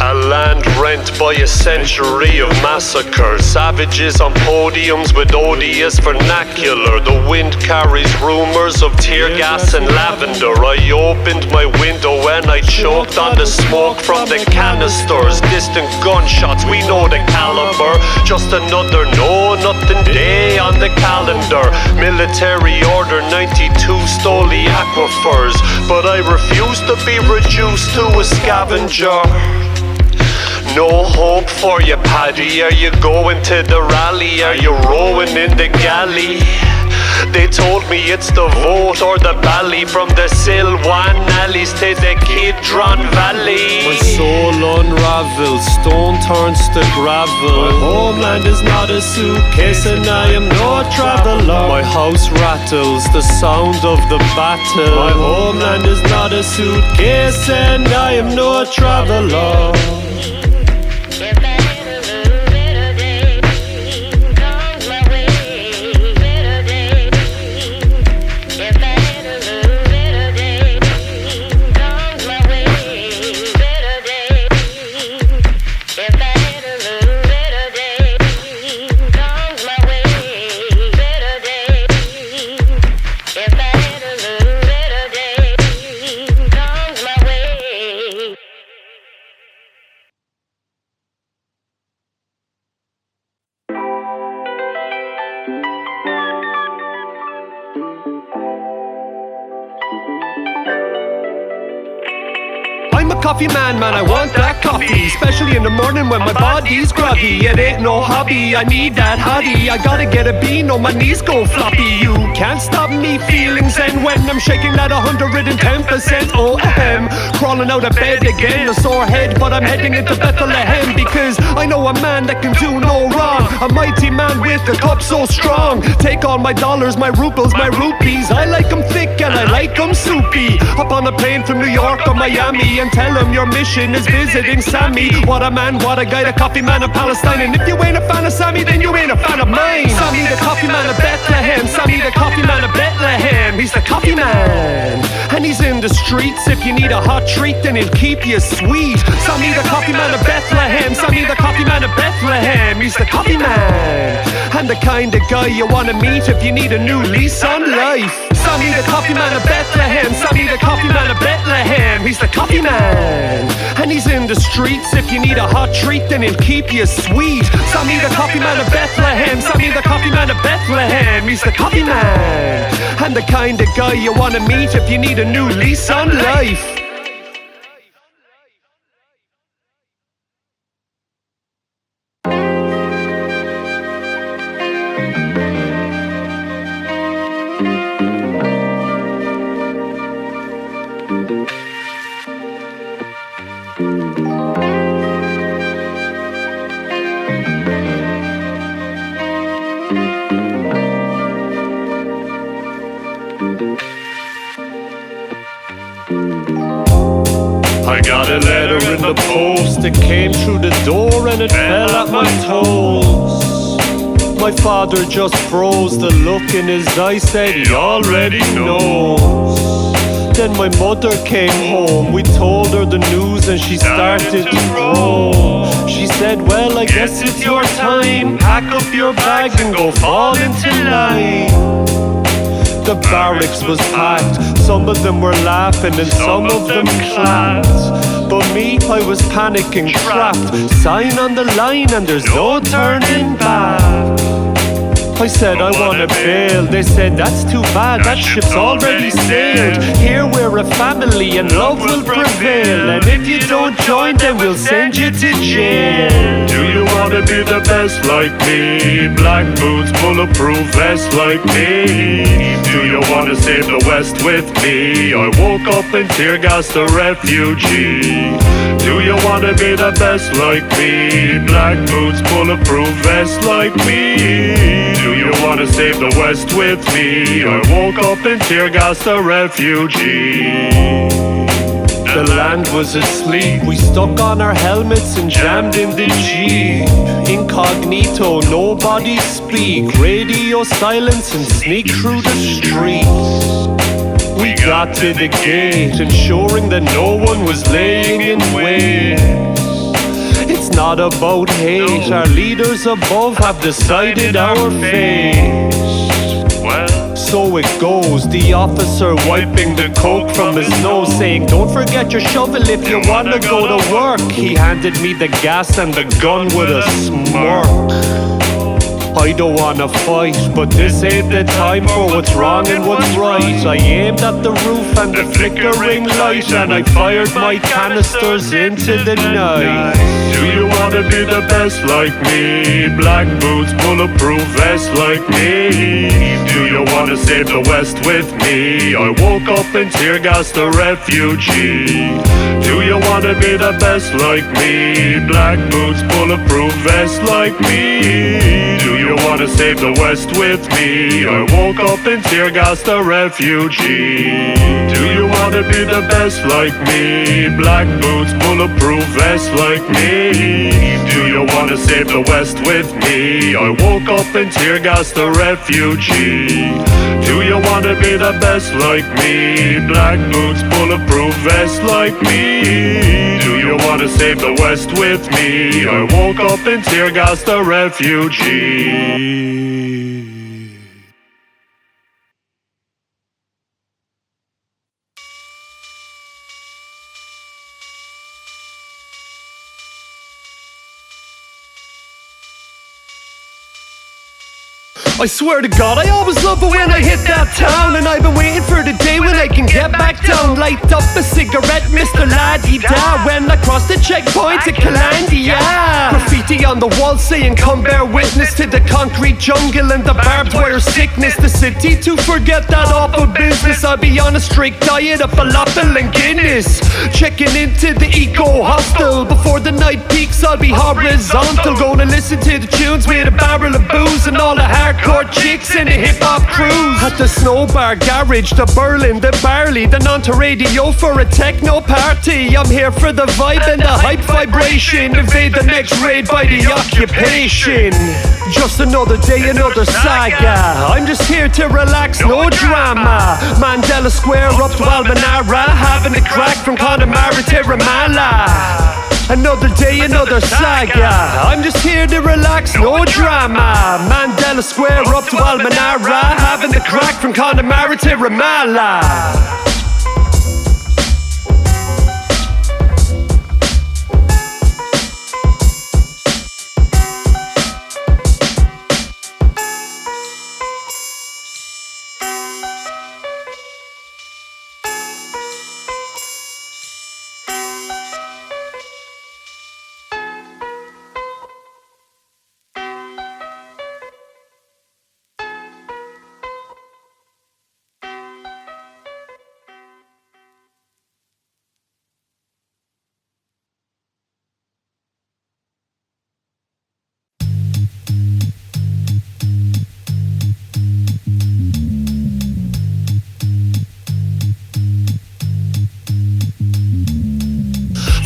A land rent by a century of massacres. Savages on podiums with odious vernacular. The wind carries rumors of tear gas and lavender. I opened my window and I choked on the smoke from the canisters. Distant gunshots, we know the caliber. Just another know-nothing day on the calendar. Military order 92 stole the aquifers, but I refuse to be reduced to a scavenger. No hope for you, Paddy. Are you going to the rally? Are you rowing in the galley? They told me it's the vote or the bally. From the Silwan alleys to the Kidron Valley. My soul unravels, stone turns to gravel. My homeland is not a suitcase and I am no traveler. My house rattles, the sound of the battle. My homeland is not a suitcase and I am no traveler. Coffee man, I want that coffee. Especially in the morning when my body's groggy. It ain't no hobby, I need that hottie. I gotta get a bean or my knees go floppy. You can't stop me feeling zen when I'm shaking at 110%. Oh, crawling out of bed again, a sore head, but I'm heading into Bethlehem. Because I know a man that can do no wrong. A mighty man with a cup so strong. Take all my dollars, my rubles, my rupees. I like them thick and I like them soupy. Hop on a plane from New York or Miami and tell them your mission is visiting Sammy. What a man, what a guy, the coffee man of Palestine. And if you ain't a fan of Sammy, then you ain't a fan of mine. Sammy the coffee man of Bethlehem. Sammy the coffee man of Bethlehem. He's the coffee man, and he's in the streets. If you need a hot treat, then he'll keep you sweet. Sammy the coffee man of Bethlehem. Sammy the coffee man of Bethlehem. He's the coffee man, and the kind of guy you wanna meet if you need a new lease on life. Sammy the coffee man of Bethlehem. Sammy the coffee man of Bethlehem. He's the coffee man, and he's in the streets. If you need a hot treat, then he'll keep you sweet. Sammy the coffee man of Bethlehem. Sammy the coffee man of Bethlehem. He's the coffee man, and the kind of guy you wanna meet if you need a new lease on life. I got a letter in the post. It came through the door and it fell at my toes. My father just froze. The look in his eyes said he already knows. Then my mother came home. We told her the news and she started to groan. She said, well, I guess it's your time. Pack up your bags and go fall into line. The barracks was packed. Some of them were laughing and some of them clapped. But me, I was panicking, trapped. Sign on the line and there's no turning back. I said I wanna bail. They said that's too bad, that ship's already sailed. Here we're a family and love will prevail. And if you don't join, then we'll send you to jail. Do you wanna be the best like me? Black boots, bulletproof vest like me. Do you wanna save the West with me? I woke up and tear gassed a refugee. Do you wanna be the best like me? Black boots, bulletproof vest like me. Do you wanna save the West with me? I woke up and tear gassed a refugee. The land was asleep. We stuck on our helmets and jammed in the Jeep. Incognito, nobody speak. Radio silence and sneak through the streets. We got to the gate, ensuring that no one was laying in wait. It's not about hate, our leaders above have decided our fate. So it goes, the officer wiping the coke from his nose, saying, don't forget your shovel if you wanna go to work. He handed me the gas and the gun with a smirk. I don't wanna fight, but this ain't the time for what's wrong and what's right. I aimed at the roof and the flickering light, and I fired my canisters into the night. Do you wanna be the best like me? Black boots, bulletproof vest like me. Do you wanna save the West with me? I woke up and tear gassed a refugee. Do you wanna be the best like me? Black boots, bulletproof vest like me. Do you wanna save the West with me? I woke up and tear gassed a refugee. Do you wanna be the best like me? Black boots, bulletproof vest like me. Do you wanna save the West with me? I woke up and tear gassed a refugee. Do you wanna be the best like me? Black boots, bulletproof vest like me. Do you wanna save the West with me? I woke up and tear gassed a refugee. I swear to God, I always love it when I hit that town, and I've been waiting for the day when I can get back down. Light up a cigarette, Mr. La-di-da, when I cross the checkpoint at Calamity. Graffiti on the wall saying, come bear witness to the concrete jungle and the barbed wire sickness. The city to forget that awful business. I'll be on a strict diet of falafel and Guinness. Checking into the eco hostel before the night peaks. I'll be horizontal, gonna listen to the tunes with a barrel of booze and all the hardcore chicks in the hip-hop cruise. At the Snow Bar Garage, the Berlin, the Barley, the Nantes Radio for a techno party. I'm here for the vibe and the hype vibration. Evade the next raid by the occupation. Just another day, another saga. I'm just here to relax, no drama. Mandela Square up to Almanara, having a crack from Connemara to Ramallah. Another day, another saga. I'm just here to relax, no drama. Mandela Square up to Almanara, having the crack from Connemara to Ramallah.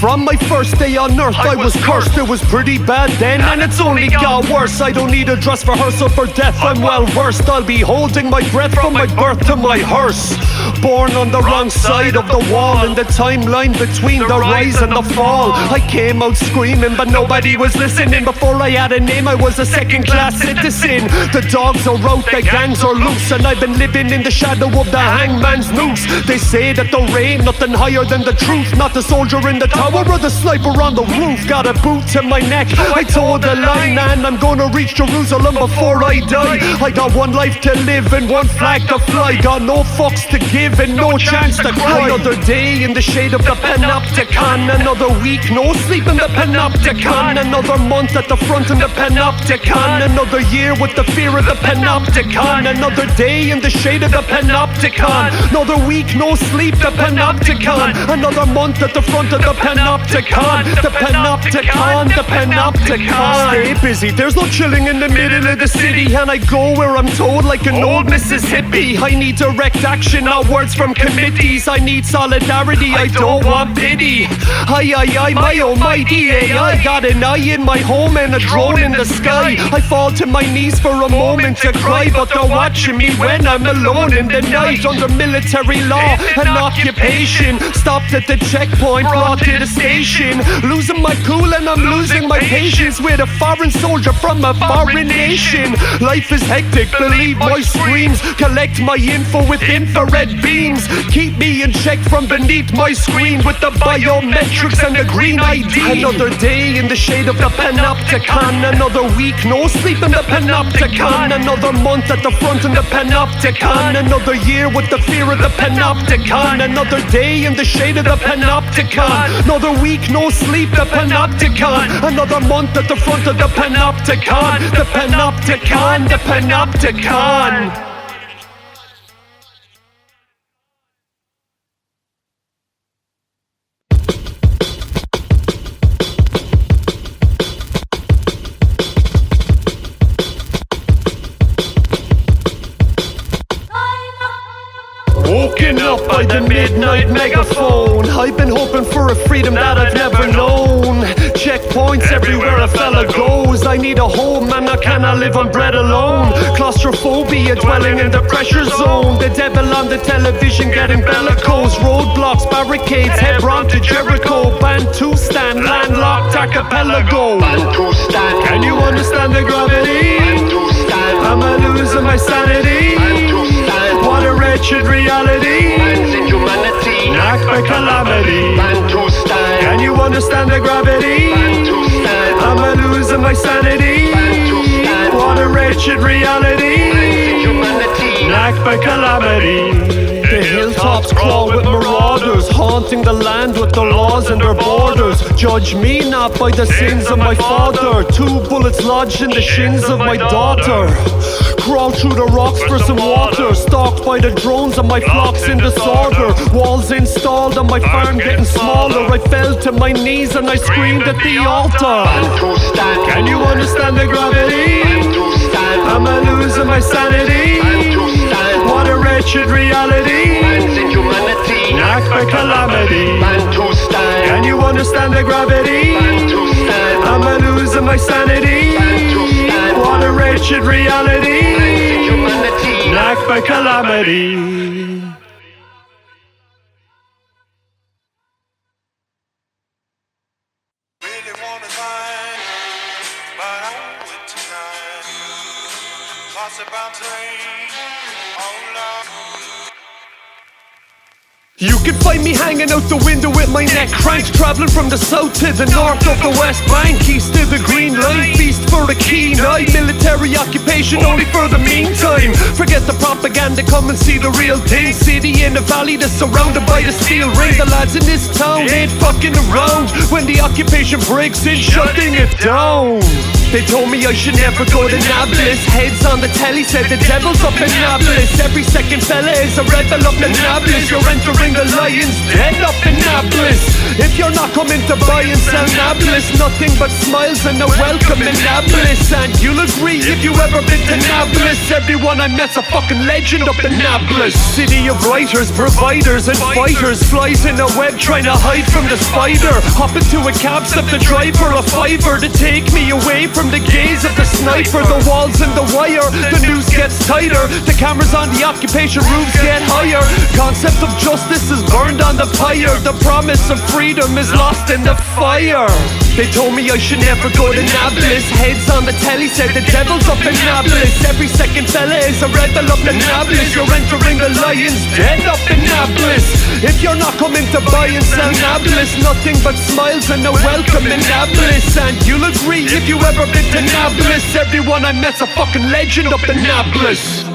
From my first day on earth I was cursed. It was pretty bad then and it's only got worse. I don't need a dress rehearsal for death, I'm well versed. I'll be holding my breath from my birth to my hearse. Born on the wrong side of the wall, in the timeline between the rise and the fall. I came out screaming but nobody was listening. Before I had a name I was a second-class citizen. The dogs are out, the gangs are loose, and I've been living in the shadow of the hangman's noose. They say that there ain't nothing higher than the truth. Not the soldier in the tower or the sniper on the roof. Got a boot to my neck, I told the line, and I'm gonna reach Jerusalem before I die. I got one life to live and one flag to fly. Got no fucks to give and no chance to cry. Another day in the shade of the Panopticon. Another week, no sleep in the Panopticon. Another month at the front in the Panopticon. Another year with the fear of the Panopticon. Another day in the shade of the Panopticon. Another week, no sleep, the Panopticon. Another month at the front of the Panopticon. Panopticon, the Panopticon, the Panopticon. Stay busy, there's no chilling in the middle of the city, and I go where I'm told like an old Mississippi. I need direct action, not words from committees. I need solidarity, I don't want pity. I, my almighty AI, got an eye in my home and a drone in the sky. I fall to my knees for a moment to cry, but they're watching me when I'm alone in the night. Under military law and occupation, stopped at the checkpoint, brought to the station. Losing my cool and I'm losing my patience with a foreign soldier from a foreign nation. Life is hectic, believe my screams. Collect my info with infrared beams. Keep me in check from beneath my screen with the biometrics and the green ID. Another day in the shade of the Panopticon. Another week, no sleep in the Panopticon. Another month at the front in the Panopticon. Another year with the fear of the Panopticon. Another day in the shade of the Panopticon. Another week, no sleep, the Panopticon. Another month at the front of the Panopticon. The Panopticon, the Panopticon. Woken up by the midnight megaphone. I've been hoping for a freedom that I've never known. Checkpoints everywhere a fella goes. I need a home and I cannot live on bread alone. Claustrophobia dwelling in the pressure zone. The devil on the television getting bellicose. Roadblocks, barricades, Hebron to Jericho. Bantustan, landlocked archipelago. Bantustan, can you understand the gravity? Bantustan, am I losing my sanity? What a wretched reality. Man's inhumanity, knocked by calamity. Bantustan, can you understand the gravity? Bantustan, am I losing my sanity? Bantustan, what a wretched reality. Man's inhumanity, knocked by calamity. The hilltops crawl with marauders, haunting the land with their laws and their borders. Judge me not by the sins of my father. 2 bullets lodged in the shins of my daughter. Crawl through the rocks for some water. Stalked by the drones and my flocks in disorder. Walls installed and my farm getting smaller. I fell to my knees and I screamed at the altar. Can you understand the gravity? Am I losing my sanity? What a wretched reality. Man's inhumanity, knocked by calamity. Bantustan, can you understand the gravity? Bantustan, am I losing my sanity? Bantustan, what a wretched reality. Man's inhumanity, knocked by calamity. You can find me hanging out the window with my neck cranked, travelling from the south to the north of the West Bank, east to the Green Line, feast for a keen eye. Military occupation only for the meantime. Forget the propaganda, come and see the real thing. City in the valley that's surrounded by the steel ring. The lads in this town ain't fucking around when the occupation breaks in, shutting it down. They told me I should never go to Nablus. Heads on the telly said the devil's up in Nablus. Every second fella is a rebel up in Nablus. You're entering the lion's den up in Nablus. If you're not coming to buy and sell Nablus, nothing but smiles and a welcome in Nablus. And you'll agree if you ever been to Nablus, everyone I met's a fucking legend up in Nablus. City of writers, providers and fighters. Flies in a web trying to hide from the spider. Hop into a cab, step the drive for a $5 to take me away from the gaze of the sniper. The walls and the wire, the noose gets tighter. The cameras on the occupation roofs get higher. Concept of justice is burned on the pyre. The promise of freedom is lost in the fire. They told me I should never go to Nablus. Heads on the telly said the devil's up in Nablus. Every second fella is a rebel up in Nablus. You're entering the lion's den up in Nablus. If you're not coming to buy and sell Nablus, nothing but smiles and a welcome in Nablus. And you'll agree if you ever been to Nablus, everyone I met's a fucking legend up in Nablus.